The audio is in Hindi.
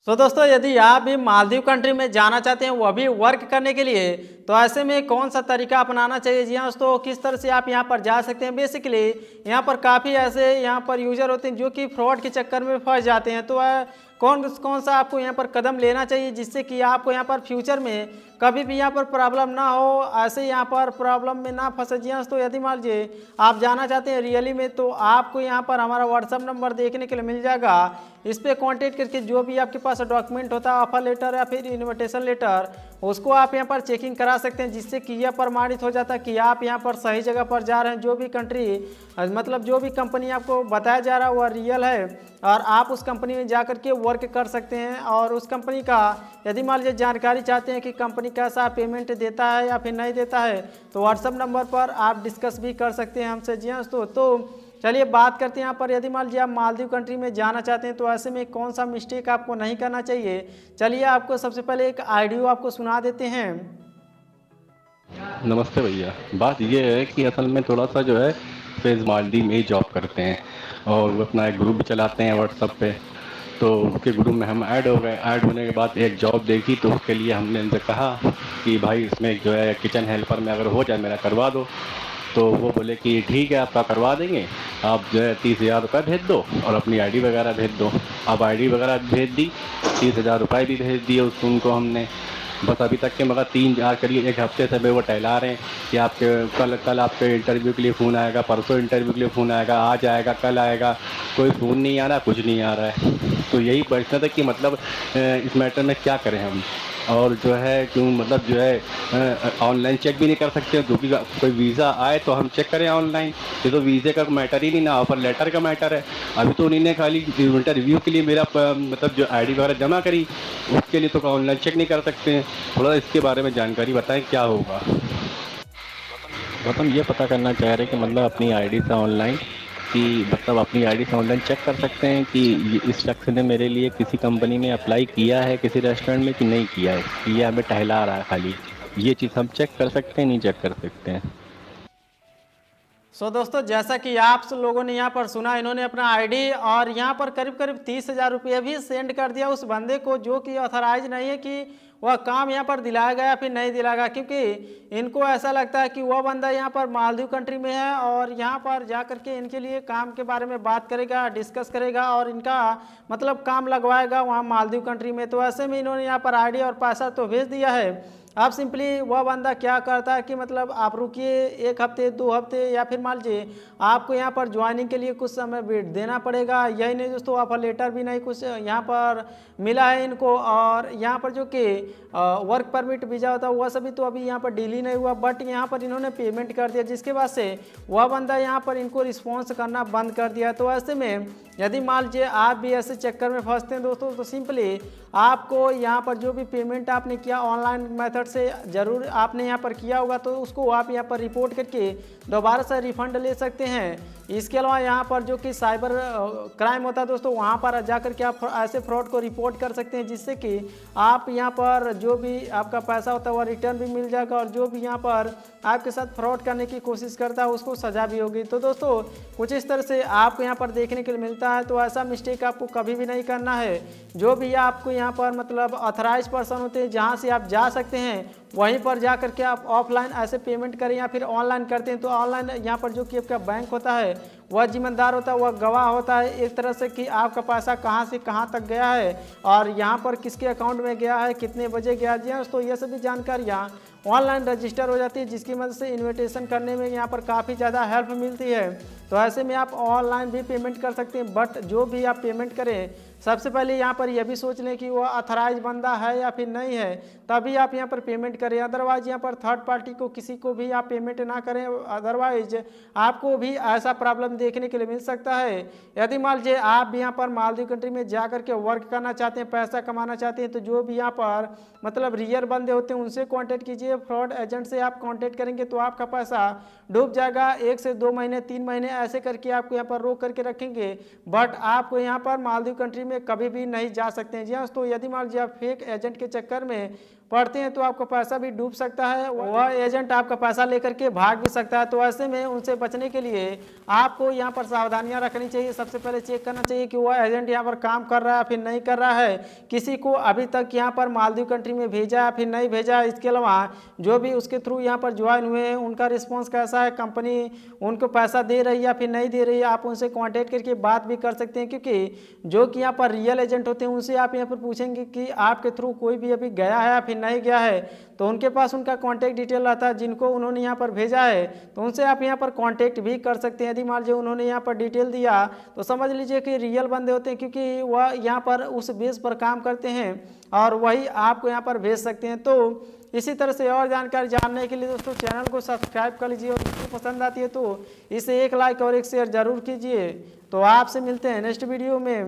दोस्तों, यदि आप भी मालदीव कंट्री में जाना चाहते हैं वह भी वर्क करने के लिए, तो ऐसे में कौन सा तरीका अपनाना चाहिए। जी हाँ दोस्तों, किस तरह से आप यहाँ पर जा सकते हैं। बेसिकली यहाँ पर काफ़ी ऐसे यहाँ पर यूजर होते हैं जो कि फ्रॉड के चक्कर में फंस जाते हैं। तो कौन कौन सा आपको यहाँ पर कदम लेना चाहिए जिससे कि आपको यहाँ पर फ्यूचर में कभी भी यहाँ पर प्रॉब्लम ना हो, ऐसे यहाँ पर प्रॉब्लम में ना फंसे। जी हाँ, तो यदि मान लीजिए आप जाना चाहते हैं रियली में, तो आपको यहाँ पर हमारा व्हाट्सअप नंबर देखने के लिए मिल जाएगा। इस पर कॉन्टेक्ट करके जो भी आपके पास डॉक्यूमेंट होता है, ऑफर लेटर या फिर इन्विटेशन लेटर, उसको आप यहाँ पर चेकिंग करा सकते हैं, जिससे कि यह प्रमाणित हो जाता है कि आप यहाँ पर सही जगह पर जा रहे हैं। जो भी कंट्री मतलब जो भी कंपनी आपको बताया जा रहा है वह रियल है और आप उस कंपनी में जा कर के वर्क कर सकते हैं। और उस कंपनी का यदि मान लीजिए जानकारी चाहते हैं कि कंपनी कैसा पेमेंट देता है या फिर नहीं देता है, तो व्हाट्सअप नंबर पर आप डिस्कस भी कर सकते हैं हमसे। जी हाँ दोस्तों, तो चलिए बात करते हैं यहाँ पर। यदि मान लीजिए आप मालदीव कंट्री में जाना चाहते हैं तो ऐसे में कौन सा मिस्टेक आपको नहीं करना चाहिए। चलिए आपको सबसे पहले एक ऑडियो आपको सुना देते हैं। नमस्ते भैया। बात ये है कि असल में थोड़ा सा जो है फेज़ मालदीव में ही जॉब करते हैं और वो अपना एक ग्रुप भी चलाते हैं व्हाट्सअप पे। तो उसके ग्रुप में हम ऐड हो गए। ऐड होने के बाद एक जॉब देखी तो उसके लिए हमने उनसे कहा कि भाई इसमें जो है किचन हेल्पर में अगर हो जाए मेरा करवा दो। तो वो बोले कि ठीक है आपका करवा देंगे, आप जो है 30,000 रुपये भेज दो और अपनी आईडी वगैरह भेज दो। अब आईडी वगैरह भेज दी, 30,000 रुपये भी भेज दिए उनको हमने। बस अभी तक के मगर 3-4 करीब 1 हफ्ते से वो टहला रहे हैं कि आपके कल आपके इंटरव्यू के लिए फ़ोन आएगा, परसों इंटरव्यू के लिए फ़ोन आएगा, आज आएगा, कल आएगा, कोई फ़ोन नहीं आ रहा, कुछ नहीं आ रहा है। तो यही प्रश्न था कि मतलब इस मैटर में क्या करें हम। और जो है क्यों मतलब जो है ऑनलाइन चेक भी नहीं कर सकते, जो भी कोई वीज़ा आए तो हम चेक करें ऑनलाइन। ये तो वीज़े का मैटर ही नहीं ना, ऑफर लेटर का मैटर है। अभी तो उन्होंने खाली इंटरव्यू के लिए मेरा मतलब जो आईडी वगैरह जमा करी, उसके लिए तो ऑनलाइन चेक नहीं कर सकते हैं। थोड़ा इसके बारे में जानकारी बताएं क्या होगा। गौतम ये पता करना चाह रहे हैं कि मतलब अपनी आईडी से ऑनलाइन कि मतलब अपनी आईडी से ऑनलाइन चेक कर सकते हैं कि इस शख्स ने मेरे लिए किसी कंपनी में अप्लाई किया है किसी रेस्टोरेंट में कि नहीं किया है, कि ये हमें टहला रहा है खाली। ये चीज़ हम चेक कर सकते हैं, नहीं चेक कर सकते हैं। दोस्तों, जैसा कि आप लोगों ने यहाँ पर सुना, इन्होंने अपना आईडी और यहाँ पर करीब करीब 30,000 रुपये भी सेंड कर दिया उस बंदे को जो कि ऑथराइज नहीं है कि वह काम यहाँ पर दिलाया गया फिर नहीं दिलाएगा, क्योंकि इनको ऐसा लगता है कि वह बंदा यहाँ पर मालदीव कंट्री में है और यहाँ पर जा कर के इनके लिए काम के बारे में बात करेगा, डिस्कस करेगा और इनका मतलब काम लगवाएगा वहाँ मालदीव कंट्री में। तो ऐसे में इन्होंने यहाँ पर आईडी और पैसा तो भेज दिया है। अब सिंपली वह बंदा क्या करता है कि मतलब आप रुकिए 1 हफ्ते 2 हफ्ते या फिर मान लीजिए आपको यहाँ पर ज्वाइनिंग के लिए कुछ समय वेट देना पड़ेगा। यही नहीं दोस्तों, ऑफर लेटर भी नहीं कुछ यहाँ पर मिला है इनको। और यहाँ पर जो कि वर्क परमिट वीज़ा होता है वह सभी तो अभी यहाँ पर डील ही नहीं हुआ, बट यहाँ पर इन्होंने पेमेंट कर दिया, जिसके बाद से वह बंदा यहाँ पर इनको रिस्पॉन्स करना बंद कर दिया। तो ऐसे में यदि मान लीजिए आप भी ऐसे चक्कर में फंसते हैं दोस्तों, तो सिंपली आपको यहाँ पर जो भी पेमेंट आपने किया ऑनलाइन मेथड से ज़रूर आपने यहाँ पर किया होगा, तो उसको आप यहाँ पर रिपोर्ट करके दोबारा से रिफंड ले सकते हैं। इसके अलावा यहाँ पर जो कि साइबर क्राइम होता है दोस्तों, वहाँ पर जाकर के आप ऐसे फ्रॉड को रिपोर्ट कर सकते हैं, जिससे कि आप यहाँ पर जो भी आपका पैसा होता है वह रिटर्न भी मिल जाएगा और जो भी यहाँ पर आपके साथ फ्रॉड करने की कोशिश करता है उसको सज़ा भी होगी। तो दोस्तों, कुछ इस तरह से आपको यहाँ पर देखने के लिए मिलता है। तो ऐसा मिस्टेक आपको कभी भी नहीं करना है। जो भी आपको यहाँ पर मतलब ऑथराइज पर्सन होते हैं जहाँ से आप जा सकते हैं वहीं पर जा करके आप ऑफलाइन ऐसे पेमेंट करें या फिर ऑनलाइन करते हैं, तो ऑनलाइन यहाँ पर जो कि आपका बैंक होता है वह जिम्मेदार होता है, वह गवाह होता है एक तरह से कि आपका पैसा कहाँ से कहाँ तक गया है और यहाँ पर किसके अकाउंट में गया है, कितने बजे गया। जी हाँ, तो ये सभी जानकारियाँ ऑनलाइन रजिस्टर हो जाती है, जिसकी मदद से इन्विटेशन करने में यहाँ पर काफ़ी ज़्यादा हेल्प मिलती है। तो ऐसे में आप ऑनलाइन भी पेमेंट कर सकते हैं, बट जो भी आप पेमेंट करें सबसे पहले यहाँ पर यह भी सोच लें कि वो ऑथराइज बंदा है या फिर नहीं है, तभी आप यहाँ पर पेमेंट करें। अदरवाइज यहाँ पर थर्ड पार्टी को किसी को भी आप पेमेंट ना करें, अदरवाइज आपको भी ऐसा प्रॉब्लम देखने के लिए मिल सकता है। यदि मान लीजिए आप भी यहाँ पर मालदीव कंट्री में जा करके वर्क करना चाहते हैं, पैसा कमाना चाहते हैं, तो जो भी यहाँ पर मतलब रियल बंदे होते हैं उनसे कॉन्टेक्ट कीजिए। फ्रॉड एजेंट से आप कॉन्टेक्ट करेंगे तो आपका पैसा डूब जाएगा। 1 से 2 महीने 3 महीने ऐसे करके आपको यहाँ पर रोक करके रखेंगे, बट आपको यहाँ पर मालदीव कंट्री में कभी भी नहीं जा सकते हैं। जी हाँ दोस्तों, यदि मान लीजिए आप फेक एजेंट के चक्कर में पड़ते हैं तो आपका पैसा भी डूब सकता है, वह एजेंट आपका पैसा लेकर के भाग भी सकता है। तो ऐसे में उनसे बचने के लिए आपको यहाँ पर सावधानियां रखनी चाहिए। सबसे पहले चेक करना चाहिए कि वह एजेंट यहाँ पर काम कर रहा है फिर नहीं कर रहा है, किसी को अभी तक यहाँ पर मालदीव कंट्री में भेजा है फिर नहीं भेजा। इसके अलावा जो भी उसके थ्रू यहाँ पर ज्वाइन हुए हैं उनका रिस्पॉन्स कैसा है, कंपनी उनको पैसा दे रही है या फिर नहीं दे रही है। आप उनसे कॉन्टेक्ट करके बात भी कर सकते हैं, क्योंकि जो कि यहाँ पर रियल एजेंट होते हैं उनसे आप यहाँ पर पूछेंगे कि आपके थ्रू कोई भी अभी गया है या फिर नहीं गया है, तो उनके पास उनका कॉन्टैक्ट डिटेल रहता है जिनको उन्होंने यहाँ पर भेजा है, तो उनसे आप यहाँ पर कॉन्टैक्ट भी कर सकते हैं। यदि मान लीजिए उन्होंने यहाँ पर डिटेल दिया तो समझ लीजिए कि रियल बंदे होते हैं, क्योंकि वह यहाँ पर उस बेस पर काम करते हैं और वही आपको यहाँ पर भेज सकते हैं। तो इसी तरह से और जानकारी जानने के लिए दोस्तों चैनल को सब्सक्राइब कर लीजिए और वीडियो पसंद आती है तो इसे एक लाइक और एक शेयर जरूर कीजिए। तो आपसे मिलते हैं नेक्स्ट वीडियो में।